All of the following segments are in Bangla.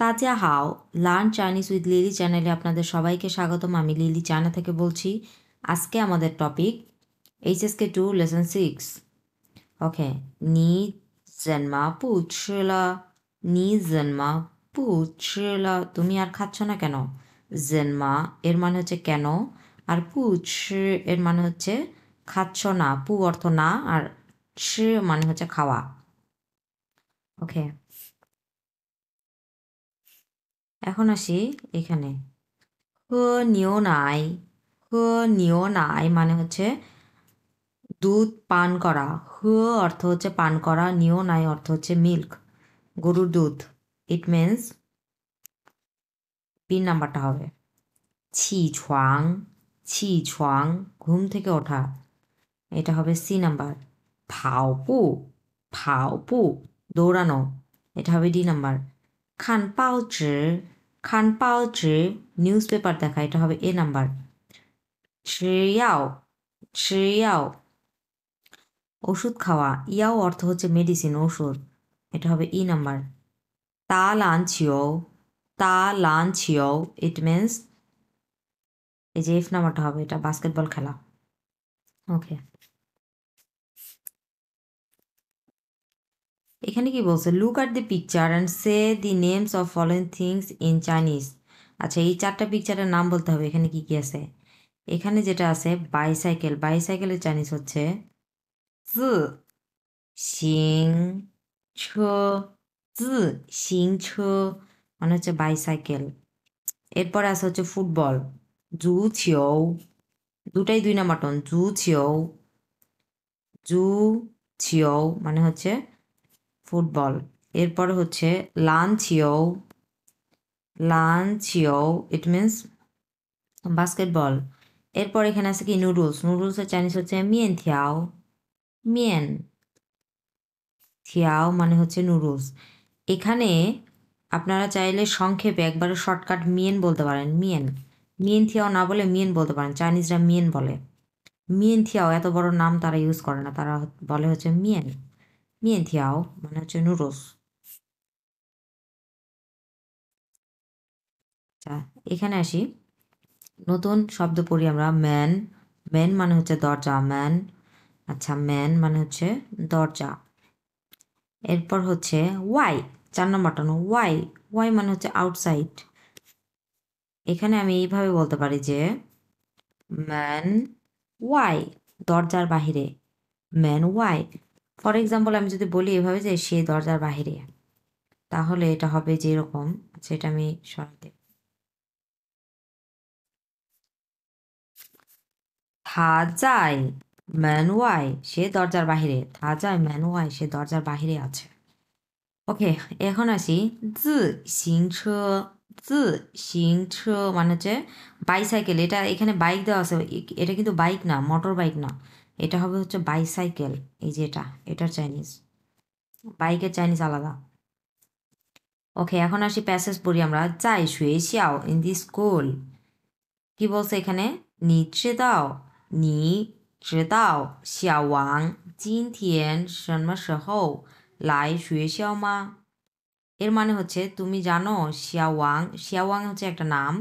তাজিয়াহাও লার্ন চাইনিজ উইথ লিলি চ্যানেলে আপনাদের সবাইকে স্বাগতম। আমি লিলি চায়না থেকে বলছি। আজকে আমাদের টপিক HSK 2 লেসন 6। ওকে, নি জন্মা পুছলা, নি জন্মা পুছলা, তুমি আর খাচ্ছ না কেন? জন্মা এর মানে হচ্ছে কেন, আর পুছ এর মানে হচ্ছে খাচ্ছ না। পু অর্থ না, আর মানে হচ্ছে খাওয়া। ওকে, এখন আসি এখানে। নিও নাই, নিও নাই মানে হচ্ছে দুধ পান করা। অর্থ হচ্ছে পান করা, নিও নাই অর্থ হচ্ছে মিল্ক, গরুর দুধ। ইট মিনস তিন নাম্বারটা হবে ছি ছুয়াং, ছি ছুয়াং ঘুম থেকে ওঠা, এটা হবে সি নাম্বার। ফাওপু, ফাওপু দৌড়ানো, এটা হবে ডি নাম্বার। খান পাওচি, খান পাওচি নিউজ পেপার দেখা, এটা হবে এ নাম্বার। 吃药 ওষুধ খাওয়া, ইয়াও অর্থ হচ্ছে মেডিসিন, ওষুধ, এটা হবে ই নাম্বার। তা লাঞ্চিও, তা লাঞ্চিও ইট মিনস এই যে এফ নাম্বারটা হবে, এটা বাস্কেটবল খেলা। ওকে, এখানে কি বলছে? Look at the picture and say the names of following things in Chinese. আচ্ছা, এই চারটা পিকচারের নাম বলতে হবে। এখানে কি কি আছে? এখানে যেটা আছে বাইসাইকেল, বাইসাইকেলের চাইনিজ হচ্ছে জি সিং ছ, জি সিং ছ মানে হচ্ছে বাইসাইকেল। এরপরে আছে হচ্ছে ফুটবল, জু ছিও, দুটাই দুই নাম্বার টন, জু ছিও, জু ছিও মানে হচ্ছে ফুটবল। এরপরে হচ্ছে লান ছিও, লান ছিও ইট মিনস বাস্কেটবল। এরপর এখানে আছে কি নুডলস, নুডলসের চাইনিজ হচ্ছে মিয়েন থিয়াও, মিয়েন থিয়াও মানে হচ্ছে নুডলস। এখানে আপনারা চাইলে সংক্ষেপে একবারে শর্টকাট মিয়েন বলতে পারেন, মিয়েন। মিয়েন থিয়াও না বলে মিয়েন বলতে পারেন, চাইনিজরা মিয়েন বলে। মিয়েন থিয়াও এত বড় নাম তারা ইউজ করে না, তারা বলে হচ্ছে মিয়েন, মিয়েন থিয়াও মানে হচ্ছে নুডলস। আচ্ছা, এখানে আসি, নতুন শব্দ পড়ি আমরা। ম্যান, ম্যান মানে হচ্ছে দরজা, ম্যান। আচ্ছা, ম্যান মানে হচ্ছে দরজা। এরপর হচ্ছে ওয়াই, 4 নম্বরটা নো, ওয়াই, ওয়াই মানে হচ্ছে আউটসাইড। এখানে আমি এইভাবে বলতে পারি যে ম্যান ওয়াই, দরজার বাহিরে, ম্যান ওয়াই। ফর এক্সাম্পল আমি যদি বলি এভাবে যে সে দরজার বাহিরে, তাহলে এটা হবে যেরকম, সেটা আমি সরাতে, থাজাই ম্যান ওয়াই, সে দরজার বাহিরে, থাজাই ম্যান ওয়াই, সে দরজার বাহিরে আছে। ওকে, এখন আসি জি সিং ছ, জি সিং ছ মানে হচ্ছে বাইসাইকেল। এটা এখানে বাইক দেওয়া আছে, এটা কিন্তু বাইক না, মোটর বাইক না, এটা হবে হচ্ছে বাইসাইকেল। এই যে এটা, এটার চাইনিজ, বাইকের চাইনিজ আলাদা। ওকে, এখন আসি প্যাসেজ পড়ি আমরা। যাই শুয়ে শিয়াও ইন দি স্কুল, কি বলছে এখানে? নি দাও, নি দাও শিয়াও ওয়াং জিন থিয়েন সন্মা সহৌ লাই শুয়ে শিয়াও মা। এর মানে হচ্ছে তুমি জানো শিয়াওয়াং, শিয়াওয়াং হচ্ছে একটা নাম,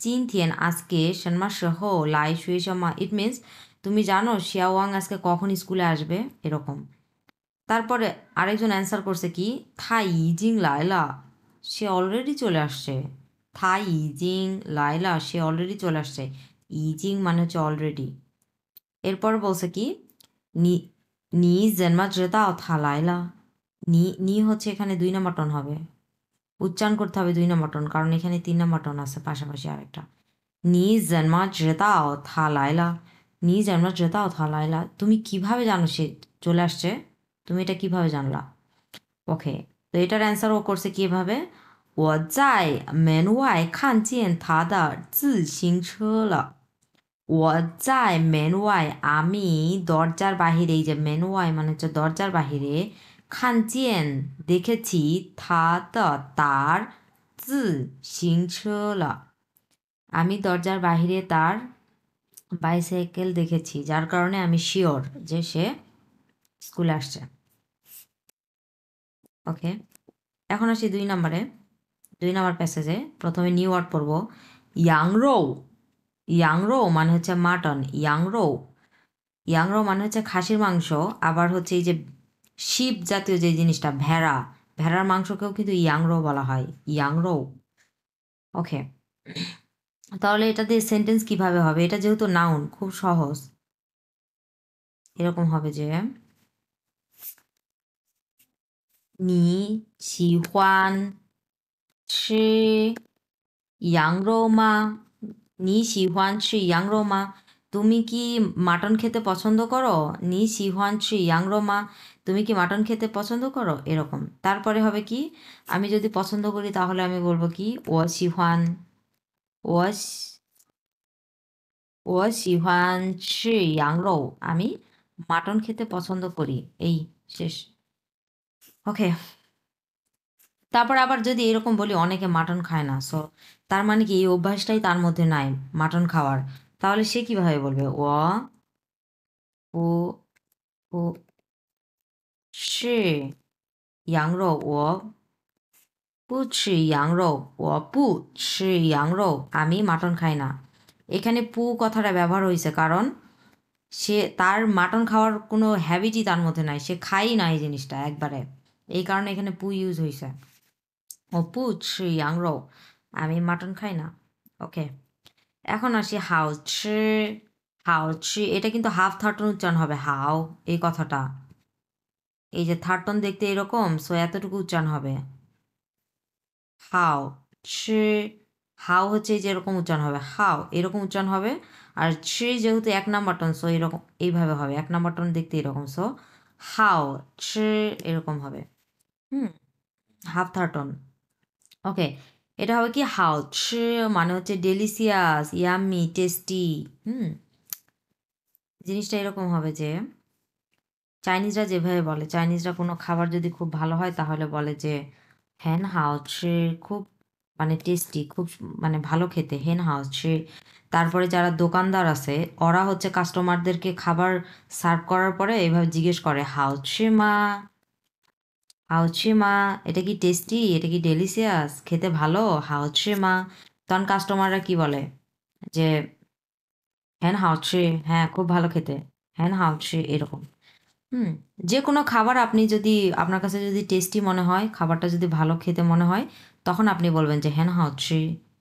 চিন থিয়েন আজকে, সন্মা সহ লাই শুয়ে মা ইট মিনস তুমি জানো শিয়াওয়াং আজকে কখন স্কুলে আসবে, এরকম। তারপরে আরেকজন অ্যান্সার করছে কি, থা ইজিং লাইলা, সে অলরেডি চলে আসছে। থা ইজিং লাইলা, সে অলরেডি চলে আসছে। ইজিং মানে হচ্ছে অলরেডি। এরপর বলছে কি, নি নি জন্মা জেদাও থা লাইলা, নি নি হচ্ছে এখানে 2 নম্বর টন হবে, উচ্চারণ করতে হবে 2 নম্বর টন, কারণ এখানে 3 নম্বর টন আছে পাশাপাশি আরেকটা। নি জন্মা জেদাও থা লাইলা, নি জন্মা জেদাও থা লাইলা, তুমি কিভাবে জানো সে চলে আসছে, তুমি এটা কিভাবে জানলা? ওকে, তো এটার অ্যান্সার ও করছে কিভাবে, 我在门外看见他的自行车了。我在门外, আমি দরজার বাহিরে, এই যে মেন ওয়াই মানে হচ্ছে দরজার বাহিরে, খানচিয়েন দেখেছি, তার জি সিংছলা, আমি দরজার বাহিরে তার বাইসাইকেল দেখেছি, যার কারণে আমি শিওর যে সে স্কুলে আসছে। ওকে, এখন আসি 2 নম্বরে। 2 নম্বর প্যাসেজে প্রথমে নিউ ওয়ার্ড পড়ব ইয়াংরো ইয়াংরো মানে হচ্ছে মাটন ইয়াংরো ইয়াংরো মানে হচ্ছে খাসির মাংস আবার হচ্ছে এই যে শিপ জাতীয় যে জিনিসটা ভেড়া ভেড়ার মাংসকেও কিন্তু ইয়াংরো বলা হয় ইয়াংরো ওকে তাহলে এটা দিয়ে সেন্টেন্স কিভাবে হবে এটা যেহেতু নাউন খুব সহজ এরকম হবে যে নি শিহান 吃羊肉吗你喜欢吃羊肉吗তুমি কি মাটন খেতে পছন্দ করো নি শিহান 吃羊肉吗তুমি কি মাটন খেতে পছন্দ করো এরকম তারপরে হবে কি আমি যদি পছন্দ করি তাহলে আমি বলবো কি ও শিহান ও ও শিহান 吃羊肉 আমি মাটন খেতে পছন্দ করি এই শেষ ওকে তারপর আবার যদি এরকম বলি অনেকে মাটন খায় না সো তার মানে কি এই অভ্যাসটাই তার মধ্যে নাই মাটন খাওয়ার তাহলে সে কিভাবে বলবে ও ও是羊肉我不吃羊肉我不吃羊肉আমি মাটন খাই না এখানে পু কথাটা ব্যবহার হয়েছে কারণ সে তার মাটন খাওয়ার কোনো হ্যাবিটই তার মধ্যে নাই সে খাই না এই জিনিসটা একবারে এই কারণে এখানে পু ইউজ হয়েছে ও পু 吃羊肉 আমি মাটন খাই না ওকে এখন আসি হাও 吃 হাও 吃 এটা কিন্তু হাফ থার্ড টোন উচ্চারণ হবে হাও এই কথাটা এই যে থার্ড টোন দেখতে এরকম সো এতটুকু উচ্চারণ হবে হাও 吃 হাও হচ্ছে এই যে এরকম উচ্চারণ হবে হাও এরকম উচ্চারণ হবে আর 吃 যেহেতু 1 নাম্বার টোন সো এরকম এইভাবে হবে 1 নাম্বার টোন দেখতে এরকম সো হাও 吃 এরকম হবে হুম হাফ থার্ড টোন ওকে এটা হবে কি হাও 吃 মানে হচ্ছে ডেলিসিয়াস ইয়াম্মি টেস্টি জিনিসটা এরকম হবে যে চাইনিজরা যেভাবে বলে চাইনিজরা কোনো খাবার যদি খুব ভালো হয় তাহলে বলে যে হ্যান হাওছে খুব মানে টেস্টি খুব মানে ভালো খেতে হেন হাওছে তারপরে যারা দোকানদার আছে ওরা হচ্ছে কাস্টমারদেরকে খাবার সার্ভ করার পরে এইভাবে জিজ্ঞেস করে হাওছে মা হাওছে মা এটা কি টেস্টি এটা কি ডেলিসিয়াস খেতে ভালো হাওছে মা তখন কাস্টমাররা কি বলে যে হ্যান হাওছে হ্যাঁ খুব ভালো খেতে হ্যান হাওছে এরকম হুম যে কোনো খাবার আপনি যদি আপনার কাছে যদি টেস্টি মনে হয় খাবারটা যদি ভালো খেতে মনে হয় তখন আপনি বলবেন যে হ্যাঁ হচ্ছে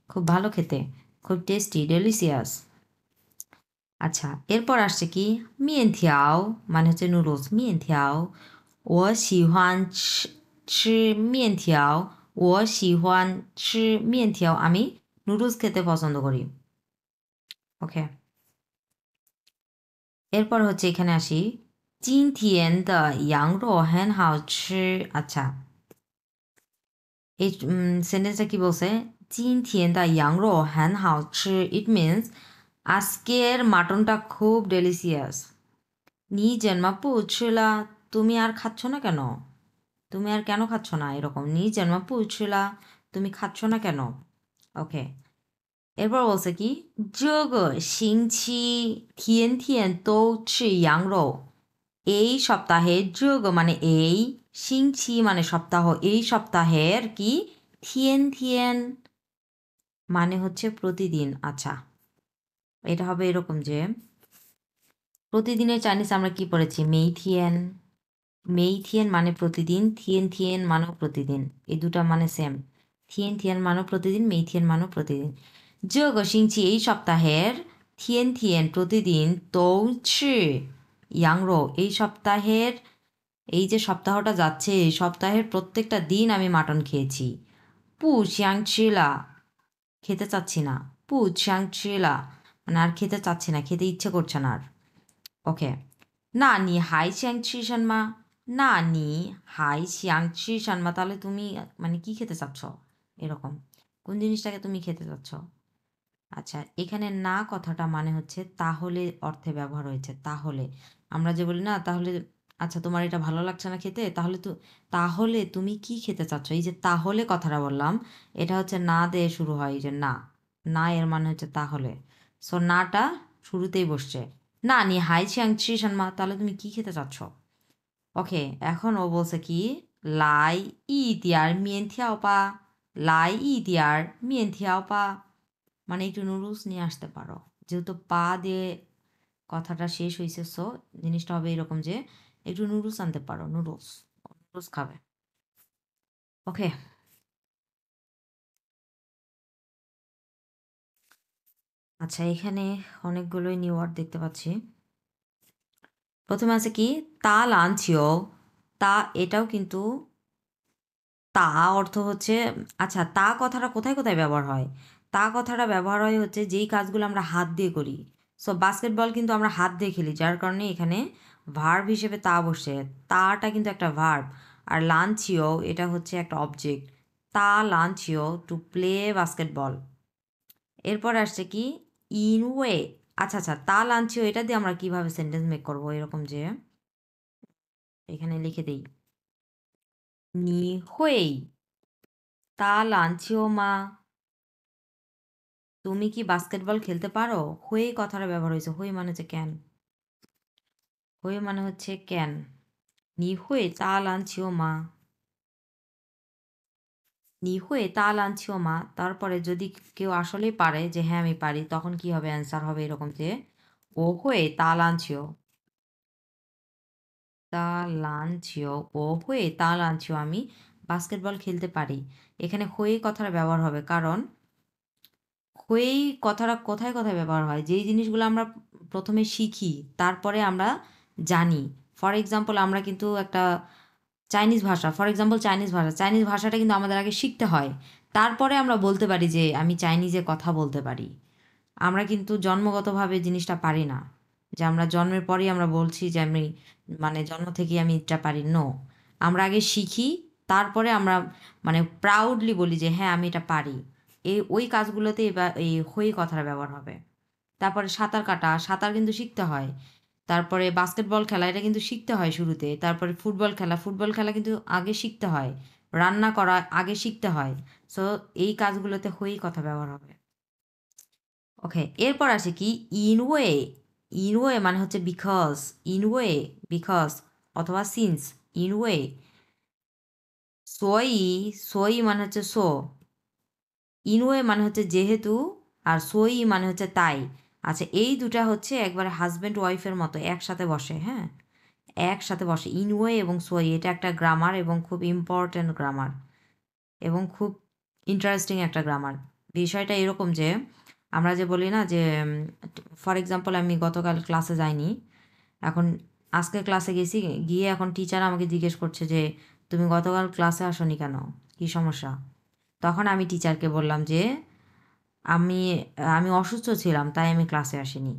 খুব ভালো খেতে খুব টেস্টি ডেলিসিয়াস আচ্ছা এরপর আসছে কি মিয়েন থিয়াও মানে হচ্ছে নুডলস মিয়েন থিয়াও ও শিহান মিয়েন থিয়াও ও শিহান মিয়েন থিয়াও আমি নুডলস খেতে পছন্দ করি ওকে এরপর হচ্ছে এখানে আসি 今天的羊肉很好吃আচ্ছা এই সেন্টেন্সটা কি বলছে 今天的羊肉很好吃 ইট মিনস আজকের মাটনটা খুব ডেলিসিয়াস 你怎么不吃了 তুমি আর খাচ্ছ না কেন তুমি আর কেন খাচ্ছ না এরকম 你怎么不吃了 তুমি খাচ্ছ না কেন ওকে এরপর বলছে কি 这个星期天天都吃羊肉 এই সপ্তাহে যোগ মানে এই সিংছি মানে সপ্তাহ এই সপ্তাহের কি থিয়েন থিয়েন মানে হচ্ছে প্রতিদিন আচ্ছা এটা হবে এরকম যে প্রতিদিনের চাইনিজ আমরা কি পড়েছি মেইথিয়েন মেইথিয়েন মানে প্রতিদিন থিয়েন থিয়েন মানেও প্রতিদিন এই দুটা মানে সেম থিয়েন থিয়েন মানেও প্রতিদিন মেইথিয়েন মানেও প্রতিদিন যোগ সিংছি এই সপ্তাহের থিয়েন থিয়েন প্রতিদিন তৌছি ইয়াংরো এই সপ্তাহের এই যে সপ্তাহটা যাচ্ছে এই সপ্তাহের প্রত্যেকটা দিন আমি মাটন খেয়েছি পু চিলা খেতে চাচ্ছি না পু চিলা মানে আর খেতে চাচ্ছি না খেতে ইচ্ছে করছে না আর ওকে না নি হাই মা না নি হাই মা তাহলে তুমি মানে কি খেতে চাচ্ছ এরকম কোন জিনিসটাকে তুমি খেতে চাচ্ছ আচ্ছা এখানে না কথাটা মানে হচ্ছে তাহলে অর্থে ব্যবহার হয়েছে তাহলে আমরা যে বলি না তাহলে আচ্ছা তোমার এটা ভালো লাগছে না খেতে তাহলে তুমি কি খেতে চাচ্ছ এই যে তাহলে কথাটা বললাম এটা হচ্ছে না দিয়ে শুরু হয় এই যে না না এর মানে হচ্ছে তাহলে সো নাটা শুরুতেই বসছে না নি হাই ছিয়াংছি মা তাহলে তুমি কি খেতে চাচ্ছ ওকে এখন ও বলছে কি লাই ই দিয়ার মিয়েন থিয়াও পা লাই ইদিয়ার মিয়েন্থিয়াও পা মানে একটু নুডলস নিয়ে আসতে পারো যেহেতু পা দিয়ে কথাটা শেষ হয়েছে সো জিনিসটা হবে এরকম যে একটু নুডলস আনতে পারো নুডলস নুডলস খাবে ওকে আচ্ছা এখানে অনেকগুলোই নিউ ওয়ার্ড দেখতে পাচ্ছি প্রথমে আছে কি তা লাঞ্চিও তা এটাও কিন্তু তা অর্থ হচ্ছে আচ্ছা তা কথাটা কোথায় কোথায় ব্যবহার হয় তা কথাটা ব্যবহার হয় হচ্ছে যেই কাজগুলো আমরা হাত দিয়ে করি সো বাস্কেটবল কিন্তু আমরা হাত দিয়ে খেলি যার কারণে এখানে ভার্ব হিসেবে তা বসে তাটা কিন্তু একটা ভার্ব আর লাঞ্চিও এটা হচ্ছে একটা অবজেক্ট তা লাঞ্চিও টু প্লে বাস্কেটবল এরপর আসছে কি ইনওয়ে আচ্ছা আচ্ছা তা লাঞ্চিও এটা দিয়ে আমরা কিভাবে সেন্টেন্স মেক করবো এরকম যে এখানে লিখে দিই নি হুই তা লাঞ্চিও মা তুমি কি বাস্কেটবল খেলতে পারো হুই কথাটা ব্যবহার হয়েছে হুই মানে হচ্ছে ক্যান হুই মানে হচ্ছে ক্যান নি হুই তা লাঞ্চিও মা নি হুই তা লাঞ্চিও মা তারপরে যদি কেউ আসলেই পারে যে হ্যাঁ আমি পারি তখন কি হবে অ্যান্সার হবে এরকম যে ও হুই তা লাঞ্চিও তা লাঞ্চিও ও হুই তা লাঞ্চিও আমি বাস্কেটবল খেলতে পারি এখানে হুই কথাটা ব্যবহার হবে কারণ হুই কথাটা কোথায় কোথায় ব্যবহার হয় যেই জিনিসগুলো আমরা প্রথমে শিখি তারপরে আমরা জানি ফর এক্সাম্পল আমরা কিন্তু একটা চাইনিজ ভাষা ফর এক্সাম্পল চাইনিজ ভাষাটা কিন্তু আমাদের আগে শিখতে হয় তারপরে আমরা বলতে পারি যে আমি চাইনিজে কথা বলতে পারি আমরা কিন্তু জন্মগতভাবে জিনিসটা পারি না যে আমরা জন্মের পরেই আমরা বলছি যে আমি মানে জন্ম থেকেই আমি এটা পারি নো আমরা আগে শিখি তারপরে আমরা মানে প্রাউডলি বলি যে হ্যাঁ আমি এটা পারি ওই কাজগুলোতে এবার এই হই কথাটা ব্যবহার হবে তারপরে সাঁতার কাটা সাঁতার কিন্তু শিখতে হয় তারপরে বাস্কেটবল খেলা এটা কিন্তু শিখতে হয় শুরুতে তারপরে ফুটবল খেলা কিন্তু আগে শিখতে হয় রান্না করা আগে শিখতে হয় সো এই কাজগুলোতে হই কথা ব্যবহার হবে ওকে এরপর আসে কি ইনওয়ে ইনওয়ে মানে হচ্ছে বিকজ ইনওয়ে বিকজ অথবা সিন্স ইনওয়ে সোই সোই মানে হচ্ছে সো ইনওয়ে মানে হচ্ছে যেহেতু আর সোই মানে হচ্ছে তাই আচ্ছা এই দুটা হচ্ছে একবারে হাজব্যান্ড ওয়াইফের মতো একসাথে বসে হ্যাঁ একসাথে বসে ইনওয়ে এবং সোই এটা একটা গ্রামার এবং খুব ইম্পর্ট্যান্ট গ্রামার এবং খুব ইন্টারেস্টিং একটা গ্রামার বিষয়টা এরকম যে আমরা যে বলি না যে ফর এক্সাম্পল আমি গতকাল ক্লাসে যাইনি এখন আজকে ক্লাসে গেছি গিয়ে এখন টিচার আমাকে জিজ্ঞেস করছে যে তুমি গতকাল ক্লাসে আসোনি কেন কী সমস্যা তখন আমি টিচারকে বললাম যে আমি আমি অসুস্থ ছিলাম তাই আমি ক্লাসে আসিনি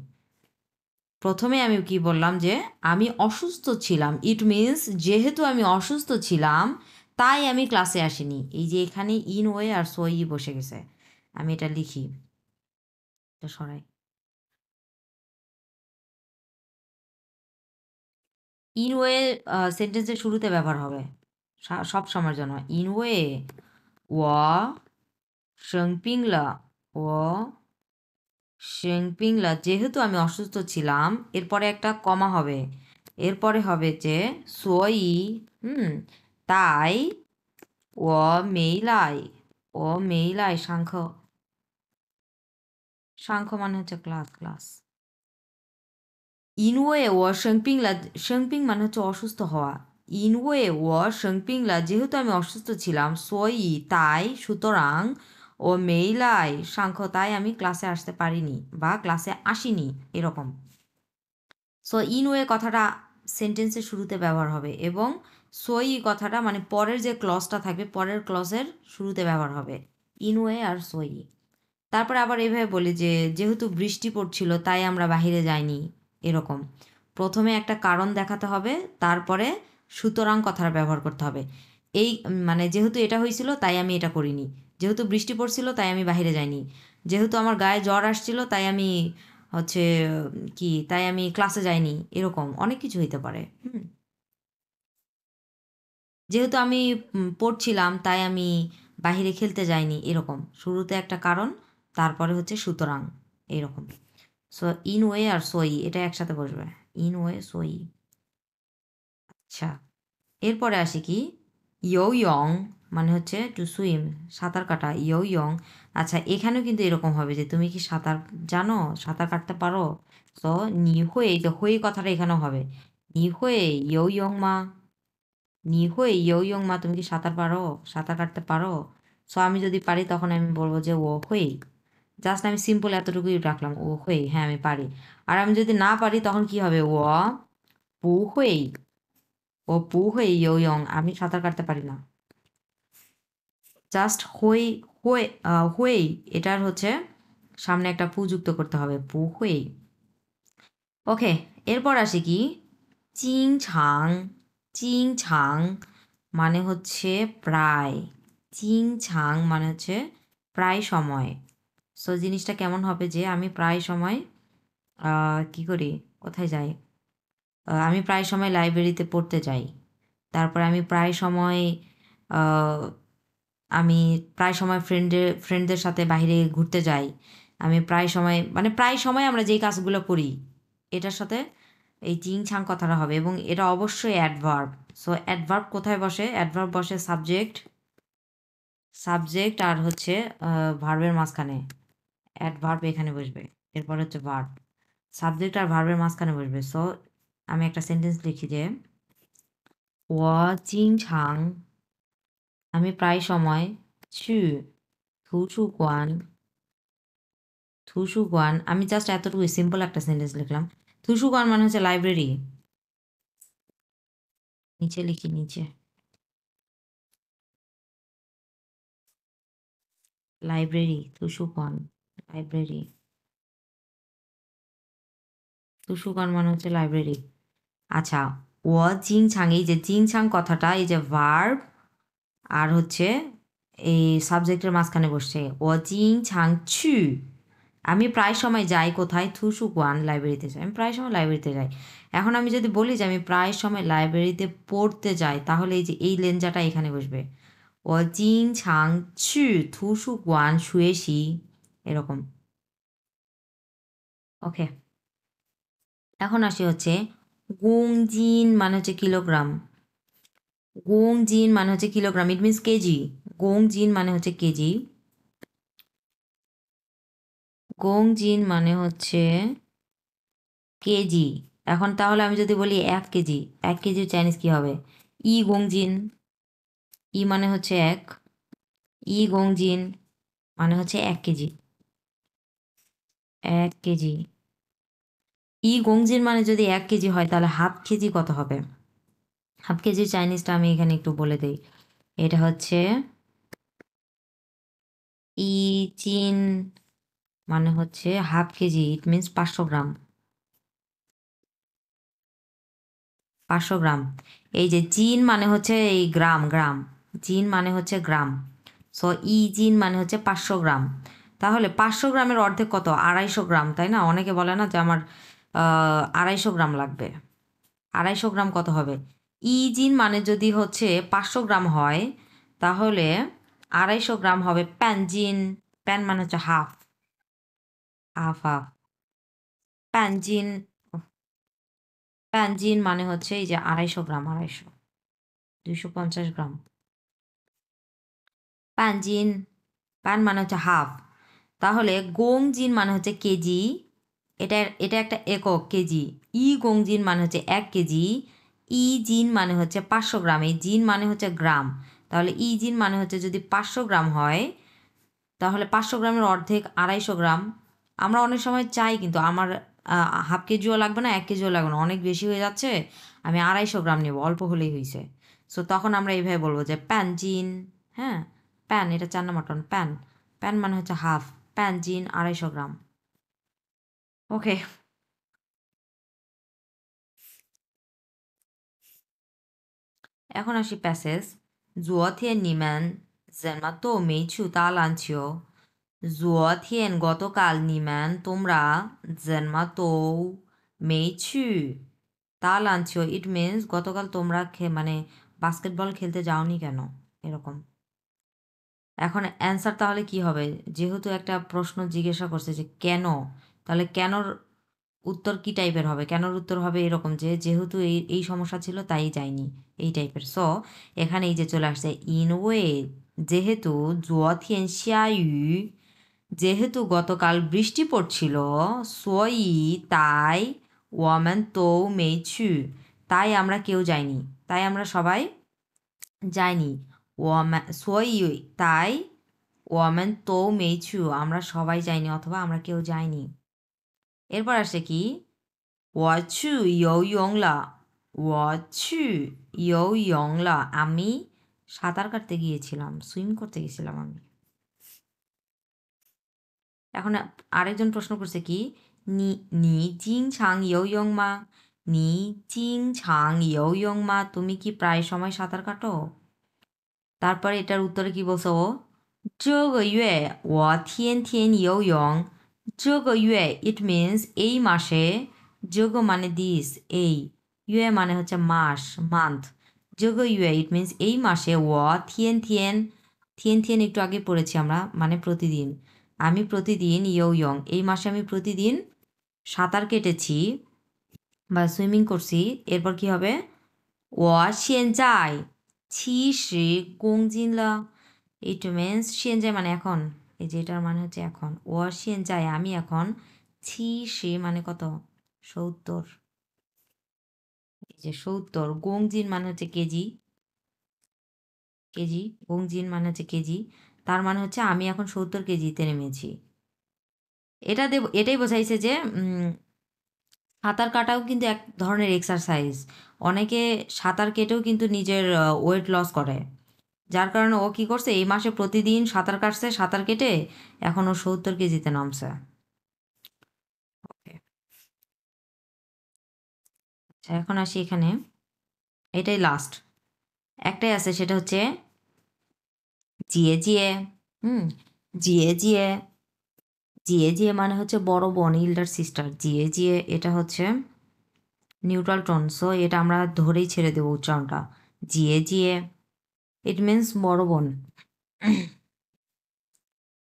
প্রথমে আমি কি বললাম যে আমি অসুস্থ ছিলাম ইট মিনস যেহেতু আমি অসুস্থ ছিলাম তাই আমি ক্লাসে আসিনি এই যে এখানে ইন ওয়ে আর সই বসে গেছে আমি এটা লিখি এটা সরাই ইন ওয়ে সেন্টেন্সের শুরুতে ব্যবহার হবে সব সময়ের জন্য ইন ওয়ে ও সংপিংলা ও সংপিংলা যেহেতু আমি অসুস্থ ছিলাম এরপরে একটা কমা হবে এরপরে হবে যে সই তাই ও মেইলাই ও মেইলাই সাংখ্য সাংখ্য মানে হচ্ছে ক্লাস ইনওয়ে ও সংপিংলা সংপিং মানে হচ্ছে অসুস্থ হওয়া ইনওয়ে ও সংপিংলা যেহেতু আমি অসুস্থ ছিলাম সই তাই সুতরাং ও মেইলাই সাংখ্য তাই আমি ক্লাসে আসতে পারিনি বা ক্লাসে আসিনি এরকম সো ইনওয়ে কথাটা সেন্টেন্সের শুরুতে ব্যবহার হবে এবং সই কথাটা মানে পরের যে ক্লজটা থাকবে পরের ক্লজের শুরুতে ব্যবহার হবে ইনওয়ে আর সই তারপরে আবার এভাবে বলি যে যেহেতু বৃষ্টি পড়ছিল তাই আমরা বাহিরে যাইনি এরকম প্রথমে একটা কারণ দেখাতে হবে তারপরে সুতরাং কথাটা ব্যবহার করতে হবে এই মানে যেহেতু এটা হয়েছিল তাই আমি এটা করিনি যেহেতু বৃষ্টি পড়ছিল তাই আমি বাহিরে যাইনি যেহেতু আমার গায়ে জ্বর আসছিল তাই আমি হচ্ছে কি তাই আমি ক্লাসে যাইনি এরকম অনেক কিছু হইতে পারে যেহেতু আমি পড়ছিলাম তাই আমি বাহিরে খেলতে যাইনি এরকম শুরুতে একটা কারণ তারপরে হচ্ছে সুতরাং এরকম সো ইন ওয়ে আর সই এটা একসাথে বসবে ইন ওয়ে সই আচ্ছা এরপরে আসি কি ইয়ং মানে হচ্ছে টু সুইম, সাঁতার কাটা। ইয়ো ইয়ং, আচ্ছা এখানেও কিন্তু এরকম হবে যে তুমি কি সাঁতার জানো, সাঁতার কাটতে পারো। তো নি হুই, যে হুই কথাটা এখানেও হবে। নি হুই ইয়ো ইয়ং মা, নি হুই ইয়ো ইয়ং মা, তুমি কি সাঁতার পারো, সাঁতার কাটতে পারো। সো আমি যদি পারি তখন আমি বলবো যে ও হুই। জাস্ট আমি সিম্পল এতটুকুই রাখলাম, ও হুই, হ্যাঁ আমি পারি। আর আমি যদি না পারি তখন কি হবে, ও পু হুই, ও পু হুই ইয়ো ইয়ং, আমি সাঁতার কাটতে পারি না। জাস্ট হুই, হুই, হুই এটার হচ্ছে সামনে একটা পু যুক্ত করতে হবে, পু হুই। ওকে, এরপর আসি কি, চিং ছাং। চিং ছাং মানে হচ্ছে প্রায়, চিং ছাং মানে হচ্ছে প্রায় সময়। সো জিনিসটা কেমন হবে যে আমি প্রায় সময় কি করি, কোথায় যাই, আমি প্রায় সময় লাইব্রেরিতে পড়তে যাই। তারপরে আমি প্রায় সময় আহ, আমি প্রায় সময় ফ্রেন্ডদের সাথে বাইরে ঘুরতে যাই। আমি প্রায় সময়, মানে প্রায় সময় আমরা যেই কাজগুলো করি এটার সাথে এই চিং ছাং কথাটা হবে, এবং এটা অবশ্যই অ্যাডভার্ব। সো অ্যাডভার্ব কোথায় বসে, অ্যাডভার্ব বসে সাবজেক্ট, সাবজেক্ট আর হচ্ছে ভার্বের মাঝখানে। অ্যাডভার্ব এখানে বসবে, এরপর হচ্ছে ভার্ব, সাবজেক্ট আর ভার্বের মাঝখানে বসবে। সো আমি একটা সেন্টেন্স লিখি যে ও চিং ছাং, আমি প্রায় সময় চু থুসুগুয়ান, থুসুগুয়ান, আমি জাস্ট এতটুকু সিম্পল একটা সেন্টেন্স লিখলাম। থুসুগুয়ান মানে হচ্ছে লাইব্রেরি, নিচে লিখি, নিচে লাইব্রেরি, থুসুগুয়ান লাইব্রেরি, থুসুগুয়ান মানে হচ্ছে লাইব্রেরি। আচ্ছা, ও জিং ছাং, এই যে জিং ছাং কথাটা, এই যে ভার্ব আর হচ্ছে এই সাবজেক্টের মাঝখানে বসছে, ও জিং ছাং ছু, আমি প্রায় সময় যাই কোথায়, থুসুগুয়ান লাইব্রেরিতে যাই, আমি প্রায় সময় লাইব্রেরিতে যাই। এখন আমি যদি বলি যে আমি প্রায় সময় লাইব্রেরিতে পড়তে যাই, তাহলে এই যে এই লেনজাটা এখানে বসবে, ও জিং ছাং ছু থুসুগুয়ান শুয়েছি, এরকম। ওকে, এখন আসি হচ্ছে গুংজিন মানে হচ্ছে কিলোগ্রাম, গুংজিন মানে হচ্ছে কিলোগ্রাম, ইট মিনস কেজি। গুংজিন মানে হচ্ছে কেজি, গুংজিন মানে হচ্ছে কেজি। এখন তাহলে আমি যদি বলি 1 কেজি, 1 কেজির চাইনিজ কি হবে, ই গংজিন। ই মানে হচ্ছে 1, ই গংজিন মানে হচ্ছে 1 কেজি, 1 কেজি। ই গংজিন মানে যদি 1 কেজি হয় তাহলে হাফ কেজি কত হবে, হাফ কেজির চাইনিজটা আমি এখানে একটু বলে দিই। এটা হচ্ছে ই চিন, মানে হচ্ছে হাফ কেজি, ইট মিনস 500 গ্রাম, 500 গ্রাম। এই যে জিন মানে হচ্ছে এই গ্রাম, গ্রাম, জিন মানে হচ্ছে গ্রাম। সো ই জিন মানে হচ্ছে 500 গ্রাম। তাহলে 500 গ্রামের অর্ধেক কত, 250 গ্রাম, তাই না? অনেকে বলে না যে আমার 250 গ্রাম লাগবে, 250 গ্রাম কত হবে, ই জিন মানে যদি হচ্ছে 500 গ্রাম হয়, তাহলে 250 গ্রাম হবে প্যান জিন। প্যান মানে হচ্ছে হাফ, হাফ হাফ, প্যান জিন, প্যান জিন মানে হচ্ছে এই যে 250 গ্রাম, 250, 250 গ্রাম। প্যান জিন, প্যান মানে হচ্ছে হাফ, তাহলে গোং জিন মানে হচ্ছে কেজি, এটা এটা একটা একক কেজি। ই গোং জিন মানে হচ্ছে 1 কেজি, ই জিন মানে হচ্ছে 500 গ্রাম, এই জিন মানে হচ্ছে গ্রাম। তাহলে ই জিন মানে হচ্ছে যদি 500 গ্রাম হয়, তাহলে 500 গ্রামের অর্ধেক 250 গ্রাম। আমরা অনেক সময় চাই কিন্তু আমার হাফ কেজিও লাগবে না, 1 কেজিও লাগবে না, অনেক বেশি হয়ে যাচ্ছে, আমি 250 গ্রাম নেব, অল্প হলেই হয়েছে। সো তখন আমরা এইভাবে বলবো যে প্যান জিন, হ্যাঁ, প্যান, এটা 4 নম্বর টন, প্যান, প্যান মানে হচ্ছে হাফ, প্যান জিন 250 গ্রাম। ওকে, এখন আসি প্যাসেজ। 昨天你们怎么都没去打篮球? 昨天 গতকাল, 你们 তোমরা, 怎么都没去打篮球, ইট মিনস গতকাল তোমরা মানে বাস্কেটবল খেলতে যাওনি কেন, এরকম। এখন অ্যান্সার তাহলে কি হবে, যেহেতু একটা প্রশ্ন জিজ্ঞাসা করছে যে কেন, তাহলে কেনর উত্তর কি টাইপের হবে, কেনর উত্তর হবে এরকম যে যেহেতু এই সমস্যা ছিল তাই যায়নি, এই টাইপের। সো এখানে এই যে চলে আসছে ইনওয়ে, যেহেতু জুয়াথিয়েন xiayu, যেহেতু গতকাল বৃষ্টি পড়ছিল, সই তাই ওয়ামেন তো মেইছু, তাই আমরা কেউ যাইনি, তাই আমরা সবাই যাইনি। ওয়ামেন সই তাই ওয়ামেন তো মেইছু, আমরা সবাই যাইনি অথবা আমরা কেউ যাইনি। এরপর আসে কি 我去游泳了我去游泳了 আমি সাঁতার কাটতে গিয়েছিলাম, সুইম করতে গেছিলাম আমি। এখন আরেকজন প্রশ্ন করছে কি 你经常游泳吗你经常游泳吗 তুমি কি প্রায় সময় সাঁতার কাটো? তারপরে এটার উত্তরে কি বলছে ও 这个月我天天游泳这个月 it means এই মাসে 这个মানে দিস, এই ইয়ে মানে হচ্ছে মাস, মান্থ। 这个月 it means এই মাসে 我天天天天একটু আগে পড়েছি আমরা, মানে প্রতিদিন, আমি প্রতিদিন ইয়ং, এই মাসে আমি প্রতিদিন সাঁতার কেটেছি বা সুইমিং করছি। এরপর কি হবে 我现在70公斤了 it means 现在মানে এখন, এই যে এটার মানে হচ্ছে এখন। 我现在আমি এখন 70 মানে কত 70, এই যে 70 গংজিন মানে হচ্ছে কেজি, কেজি গংজিন মানে হচ্ছে কেজি, তার মানে হচ্ছে আমি এখন 70 কেজিতে নেমেছি। এটাই বোঝাইছে যে সাঁতার কাটাও কিন্তু এক ধরনের এক্সারসাইজ। অনেকে সাঁতার কেটেও কিন্তু নিজের ওয়েট লস করে, যার কারণে ও কী করছে এই মাসে প্রতিদিন সাঁতার কাটছে, সাঁতার কেটে এখন ও 70 কেজিতে নামছে। ওকে, আচ্ছা এখন আসি এখানে, এটাই লাস্ট একটাই আছে, সেটা হচ্ছে জিয়ে জিয়ে। জিয়ে জিয়ে, জিয়ে জিয়ে মানে হচ্ছে বড় বোন, ইল্ডার সিস্টার। জিয়ে জিয়ে এটা হচ্ছে নিউট্রাল টোন, সো এটা আমরা ধরেই ছেড়ে দেবো উচ্চারণটা। জিয়ে জিয়ে ইট মিনস বড় বোন।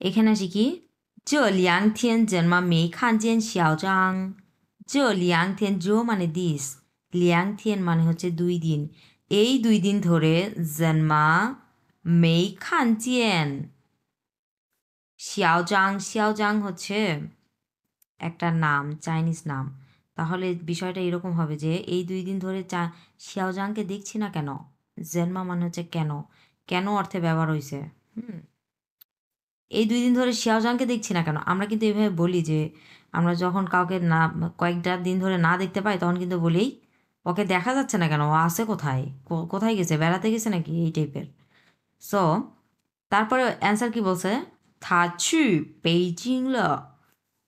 এখানে আসি কি 这2天怎么没看见小张这2天 জো মানে দিস, 2天মানে হচ্ছে 2 দিন, এই 2 দিন ধরে 怎么没看见শিয়াওজাং, শিয়াওজাং হচ্ছে একটা নাম, চাইনিজ নাম। তাহলে বিষয়টা এরকম হবে যে এই 2 দিন ধরে শিয়াওজাংকে দেখছি না কেন, জেনমা মানে হচ্ছে কেন, কেন অর্থে ব্যবহার হয়েছে। এই 2 দিন ধরে শিয়াওজাংকে দেখছি না কেন, আমরা কিন্তু এভাবে বলি যে আমরা যখন কাউকে না কয়েকটা দিন ধরে না দেখতে পাই তখন কিন্তু বলি ওকে দেখা যাচ্ছে না কেন, ও আছে কোথায়, কোথায় গেছে, বেড়াতে গেছে নাকি, এই টাইপের। সো তারপরে অ্যান্সার কি বলছে 他去北京了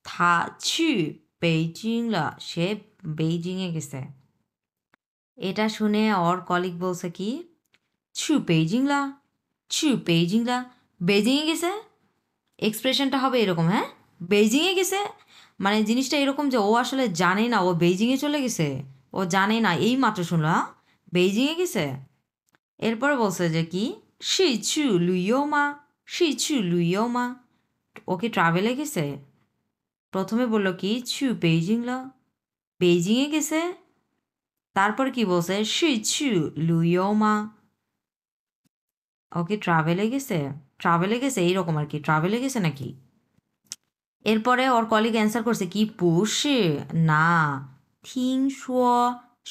他去北京了, সে বেইজিংয়ে গেছে। এটা শুনে ওর কলিগ বলছে কি 去北京了去北京了, বেইজিংয়ে গেছে। এক্সপ্রেশনটা হবে এরকম, হ্যাঁ বেইজিংয়ে গেছে, মানে জিনিসটা এরকম যে ও আসলে জানে না ও বেইজিংয়ে চলে গেছে, ও জানে না, এই মাত্র শুনলো হ্যাঁ বেইজিংয়ে গেছে। এরপরে বলছে যে কি 是去旅游吗是去旅游吗, ও কি ট্রাভেলে গেছে। প্রথমে বললো কি 去北京了, বেইজিংয়ে গেছে, তারপর কি বলছে 是去旅游吗, ও কি ট্রাভেলে গেছে, ট্রাভেলে গেছে এইরকম আর কি, ট্রাভেলে গেছে নাকি। এরপরে ওর কলিগ অ্যান্সার করছে কি 不是না 听说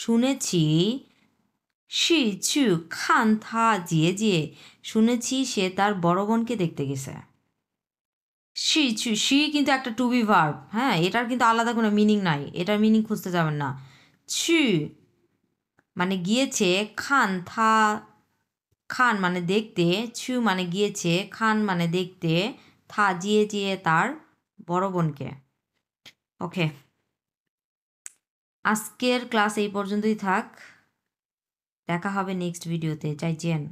শুনেছি 是去看他姐姐শুনেছি সে তার বড় বোনকে দেখতে গেছে। সি কিন্তু একটা টু বি ভার্ব, হ্যাঁ এটার কিন্তু আলাদা কোনো মিনিং নাই, এটার মিনিং খুঁজতে যাবেন না। ছু মানে গিয়েছে, খান থা খান মানে দেখতে, ছু মানে গিয়েছে, খান মানে দেখতে, থা জিয়ে জিয়ে তার বড় বোনকে। ওকে, আজকের ক্লাস এই পর্যন্তই থাক, দেখা হবে নেক্সট ভিডিওতে, যাই জেন।